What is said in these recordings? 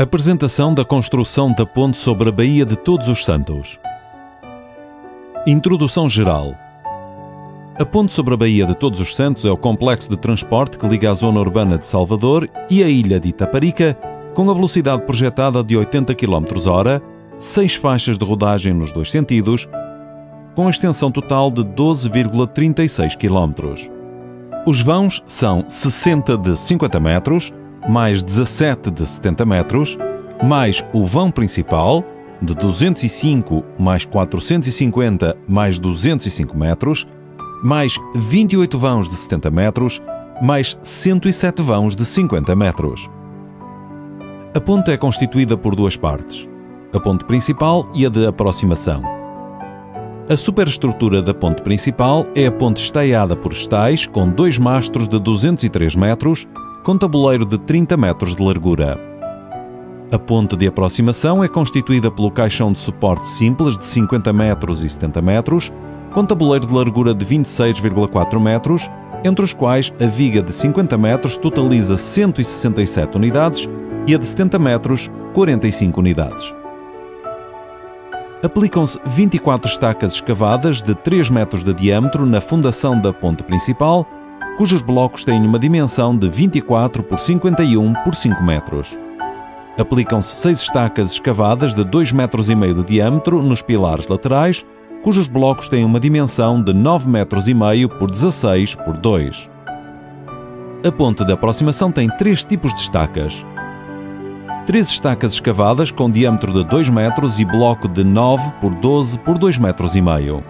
Apresentação da construção da ponte sobre a Baía de Todos os Santos. Introdução geral. A ponte sobre a Baía de Todos os Santos é o complexo de transporte que liga a zona urbana de Salvador e a ilha de Itaparica, com a velocidade projetada de 80 km/h, 6 faixas de rodagem nos dois sentidos, com a extensão total de 12,36 km. Os vãos são 60 de 50 metros, mais 17 de 70 metros, mais o vão principal, de 205 mais 450 mais 205 metros, mais 28 vãos de 70 metros, mais 107 vãos de 50 metros. A ponte é constituída por duas partes, a ponte principal e a de aproximação. A superestrutura da ponte principal é a ponte estaiada por estais com 2 mastros de 203 metros, com tabuleiro de 30 metros de largura. A ponte de aproximação é constituída pelo caixão de suporte simples de 50 metros e 70 metros, com tabuleiro de largura de 26,4 metros, entre os quais a viga de 50 metros totaliza 167 unidades e a de 70 metros, 45 unidades. Aplicam-se 24 estacas escavadas de 3 metros de diâmetro na fundação da ponte principal, cujos blocos têm uma dimensão de 24 por 51 por 5 metros. Aplicam-se 6 estacas escavadas de 2,5 metros de diâmetro nos pilares laterais, cujos blocos têm uma dimensão de 9,5 metros por 16 por 2. A ponte de aproximação tem 3 tipos de estacas. 3 estacas escavadas com diâmetro de 2 metros e bloco de 9 por 12 por 2,5 metros.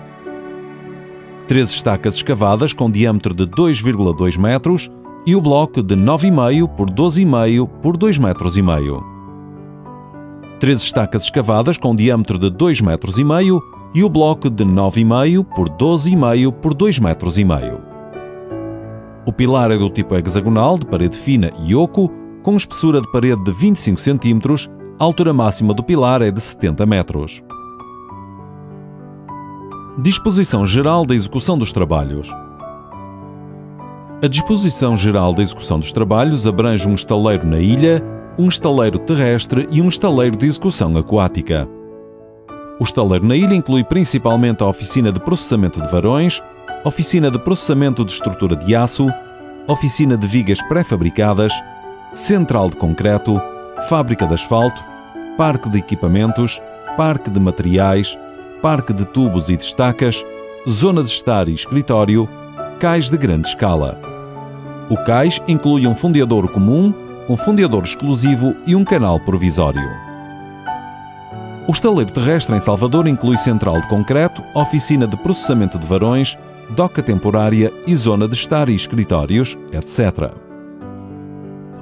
3 estacas escavadas com diâmetro de 2,2 metros e o bloco de 9,5 por 12,5 por 2,5 metros. 3 estacas escavadas com diâmetro de 2,5 metros e o bloco de 9,5 por 12,5 por 2,5 metros. O pilar é do tipo hexagonal, de parede fina e oco, com espessura de parede de 25 cm, a altura máxima do pilar é de 70 metros. Disposição geral da execução dos trabalhos. A disposição geral da execução dos trabalhos abrange um estaleiro na ilha, um estaleiro terrestre e um estaleiro de execução aquática. O estaleiro na ilha inclui principalmente a oficina de processamento de varões, oficina de processamento de estrutura de aço, oficina de vigas pré-fabricadas, central de concreto, fábrica de asfalto, parque de equipamentos, parque de materiais, parque de tubos e de estacas, zona de estar e escritório, cais de grande escala. O cais inclui um fundeadouro comum, um fundeadouro exclusivo e um canal provisório. O estaleiro terrestre em Salvador inclui central de concreto, oficina de processamento de varões, doca temporária e zona de estar e escritórios, etc.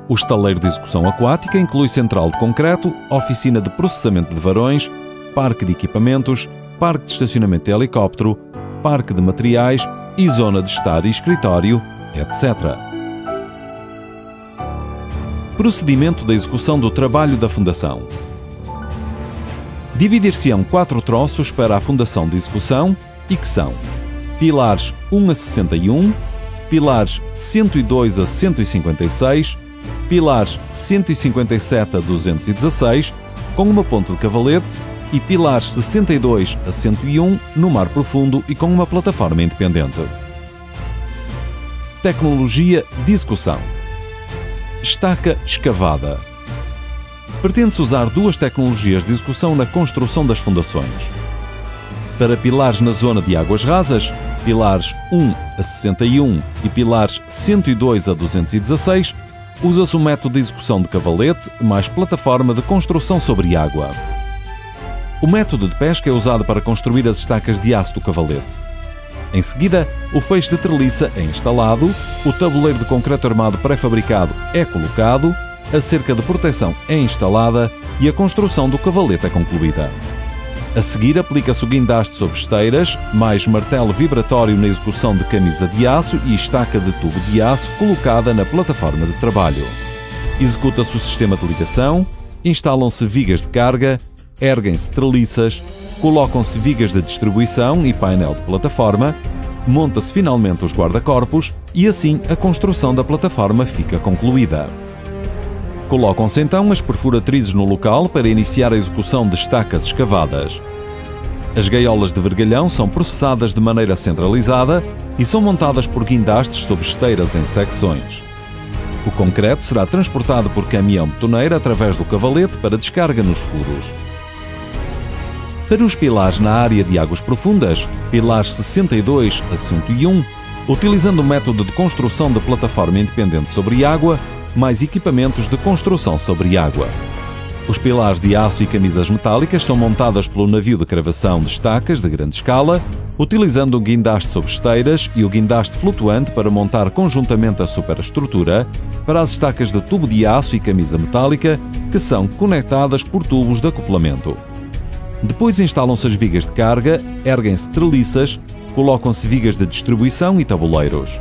O estaleiro de execução aquática inclui central de concreto, oficina de processamento de varões, parque de equipamentos, parque de estacionamento de helicóptero, parque de materiais e zona de estar e escritório, etc. Procedimento da execução do trabalho da fundação. Dividir-se-ão 4 troços para a fundação de execução e que são pilares 1 a 61, pilares 102 a 156, pilares 157 a 216, com uma ponte de cavalete, e pilares 62 a 101 no mar profundo e com uma plataforma independente. Tecnologia de execução. Estaca escavada. Pretende-se usar 2 tecnologias de execução na construção das fundações. Para pilares na zona de águas rasas, pilares 1 a 61 e pilares 102 a 216, usa-se o método de execução de cavalete mais plataforma de construção sobre água. O método de pesca é usado para construir as estacas de aço do cavalete. Em seguida, o feixe de treliça é instalado, o tabuleiro de concreto armado pré-fabricado é colocado, a cerca de proteção é instalada e a construção do cavalete é concluída. A seguir, aplica-se o guindaste sobre esteiras, mais martelo vibratório na execução de camisa de aço e estaca de tubo de aço colocada na plataforma de trabalho. Executa-se o sistema de ligação, instalam-se vigas de carga, erguem-se treliças, colocam-se vigas de distribuição e painel de plataforma, monta-se finalmente os guarda-corpos e assim a construção da plataforma fica concluída. Colocam-se então as perfuratrizes no local para iniciar a execução de estacas escavadas. As gaiolas de vergalhão são processadas de maneira centralizada e são montadas por guindastes sobre esteiras em secções. O concreto será transportado por caminhão betoneiro através do cavalete para descarga nos furos. Para os pilares na área de águas profundas, pilares 62 a 101, utilizando o método de construção de plataforma independente sobre água, mais equipamentos de construção sobre água. Os pilares de aço e camisas metálicas são montadas pelo navio de cravação de estacas de grande escala, utilizando um guindaste sobre esteiras e o guindaste flutuante para montar conjuntamente a superestrutura para as estacas de tubo de aço e camisa metálica, que são conectadas por tubos de acoplamento. Depois instalam-se as vigas de carga, erguem-se treliças, colocam-se vigas de distribuição e tabuleiros.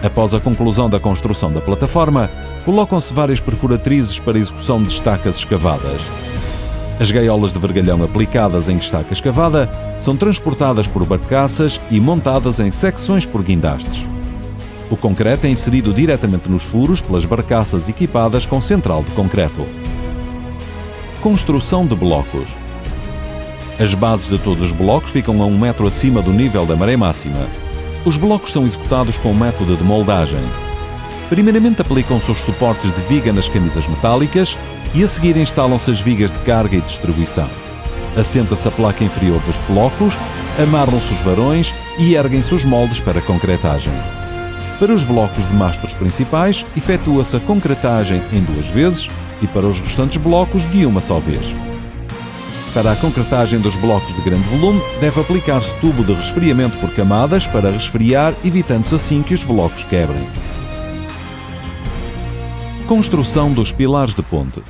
Após a conclusão da construção da plataforma, colocam-se várias perfuratrizes para execução de estacas escavadas. As gaiolas de vergalhão aplicadas em estaca escavada são transportadas por barcaças e montadas em secções por guindastes. O concreto é inserido diretamente nos furos pelas barcaças equipadas com central de concreto. Construção de blocos. As bases de todos os blocos ficam a 1 metro acima do nível da maré máxima. Os blocos são executados com o método de moldagem. Primeiramente aplicam-se os suportes de viga nas camisas metálicas e a seguir instalam-se as vigas de carga e distribuição. Assenta-se a placa inferior dos blocos, amarram-se os varões e erguem-se os moldes para concretagem. Para os blocos de mastros principais, efetua-se a concretagem em 2 vezes e para os restantes blocos de uma só vez. Para a concretagem dos blocos de grande volume, deve aplicar-se tubo de resfriamento por camadas para resfriar, evitando-se assim que os blocos quebrem. Construção dos pilares de ponte.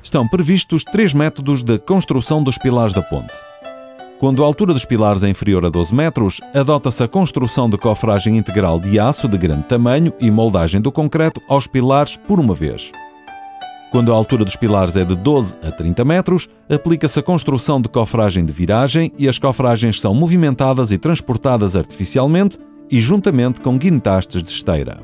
Estão previstos 3 métodos de construção dos pilares da ponte. Quando a altura dos pilares é inferior a 12 metros, adota-se a construção de cofragem integral de aço de grande tamanho e moldagem do concreto aos pilares por uma vez. Quando a altura dos pilares é de 12 a 30 metros, aplica-se a construção de cofragem de viragem e as cofragens são movimentadas e transportadas artificialmente e juntamente com guindastes de esteira.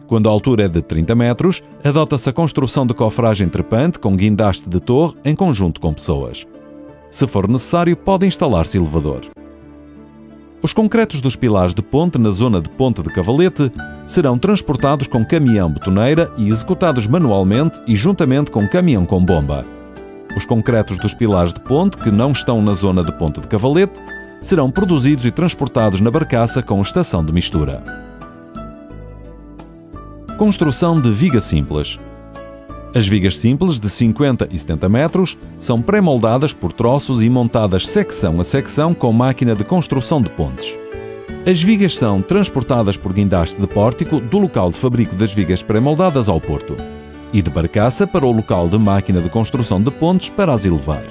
Quando a altura é de 30 metros, adota-se a construção de cofragem trepante com guindaste de torre em conjunto com pessoas. Se for necessário, pode instalar-se elevador. Os concretos dos pilares de ponte na zona de ponte de cavalete serão transportados com caminhão betoneira e executados manualmente e juntamente com caminhão com bomba. Os concretos dos pilares de ponte que não estão na zona de ponte de cavalete serão produzidos e transportados na barcaça com estação de mistura. Construção de viga simples. As vigas simples de 50 e 70 metros são pré-moldadas por troços e montadas secção a secção com máquina de construção de pontes. As vigas são transportadas por guindaste de pórtico do local de fabrico das vigas pré-moldadas ao porto e de barcaça para o local de máquina de construção de pontes para as elevar.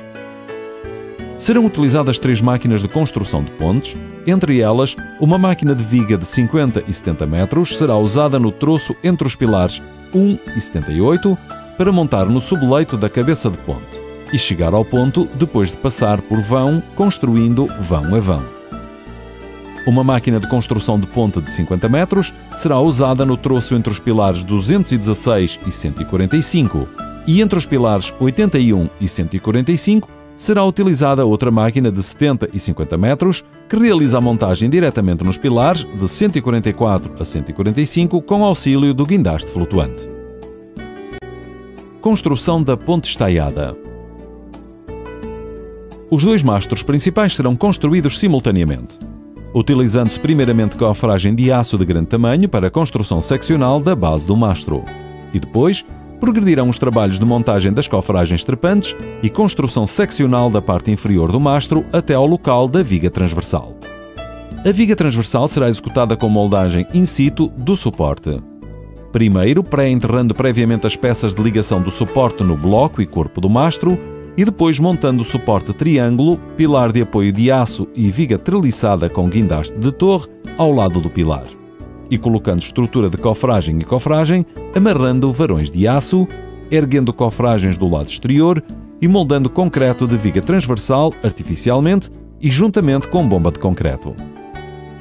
Serão utilizadas 3 máquinas de construção de pontes, entre elas, uma máquina de viga de 50 e 70 metros será usada no troço entre os pilares 1 e 78 para montar no subleito da cabeça de ponte e chegar ao ponto depois de passar por vão, construindo vão a vão. Uma máquina de construção de ponte de 50 metros será usada no troço entre os pilares 216 e 145 e entre os pilares 81 e 145 será utilizada outra máquina de 70 e 50 metros que realiza a montagem diretamente nos pilares de 144 a 145 com auxílio do guindaste flutuante. Construção da ponte estaiada. Os 2 mastros principais serão construídos simultaneamente, utilizando-se primeiramente cofragem de aço de grande tamanho para a construção seccional da base do mastro, e depois progredirão os trabalhos de montagem das cofragens trepantes e construção seccional da parte inferior do mastro até ao local da viga transversal. A viga transversal será executada com moldagem in situ do suporte. Primeiro, pré-enterrando previamente as peças de ligação do suporte no bloco e corpo do mastro e depois montando o suporte triângulo, pilar de apoio de aço e viga treliçada com guindaste de torre ao lado do pilar. E colocando estrutura de cofragem e cofragem, amarrando varões de aço, erguendo cofragens do lado exterior e moldando concreto de viga transversal artificialmente e juntamente com bomba de concreto.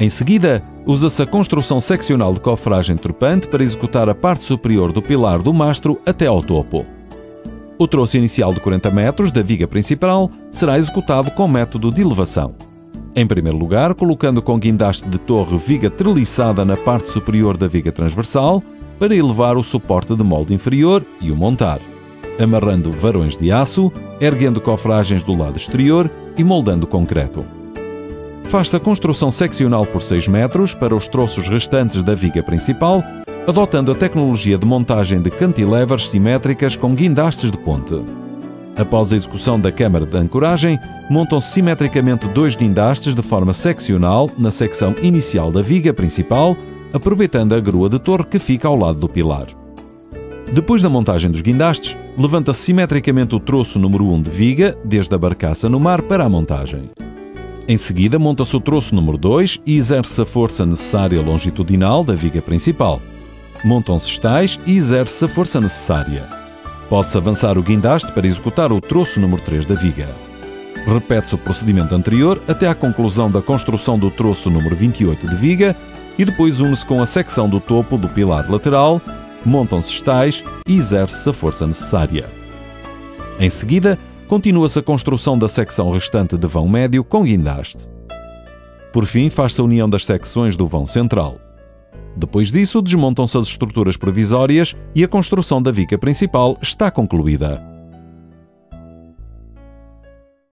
Em seguida, usa-se a construção seccional de cofragem trepante para executar a parte superior do pilar do mastro até ao topo. O troço inicial de 40 metros da viga principal será executado com método de elevação. Em primeiro lugar, colocando com guindaste de torre viga treliçada na parte superior da viga transversal para elevar o suporte de molde inferior e o montar, amarrando varões de aço, erguendo cofragens do lado exterior e moldando concreto. Faz-se a construção seccional por 6 metros para os troços restantes da viga principal, adotando a tecnologia de montagem de cantilevers simétricas com guindastes de ponte. Após a execução da câmara de ancoragem, montam-se simetricamente 2 guindastes de forma seccional na secção inicial da viga principal, aproveitando a grua de torre que fica ao lado do pilar. Depois da montagem dos guindastes, levanta-se simetricamente o troço número 1 de viga, desde a barcaça no mar para a montagem. Em seguida, monta-se o troço número 2 e exerce-se a força necessária longitudinal da viga principal. Montam-se estais e exerce-se a força necessária. Pode-se avançar o guindaste para executar o troço número 3 da viga. Repete-se o procedimento anterior até à conclusão da construção do troço número 28 de viga e depois une-se com a secção do topo do pilar lateral, montam-se estais e exerce-se a força necessária. Em seguida, continua-se a construção da secção restante de vão médio com guindaste. Por fim, faz-se a união das secções do vão central. Depois disso, desmontam-se as estruturas provisórias e a construção da viga principal está concluída.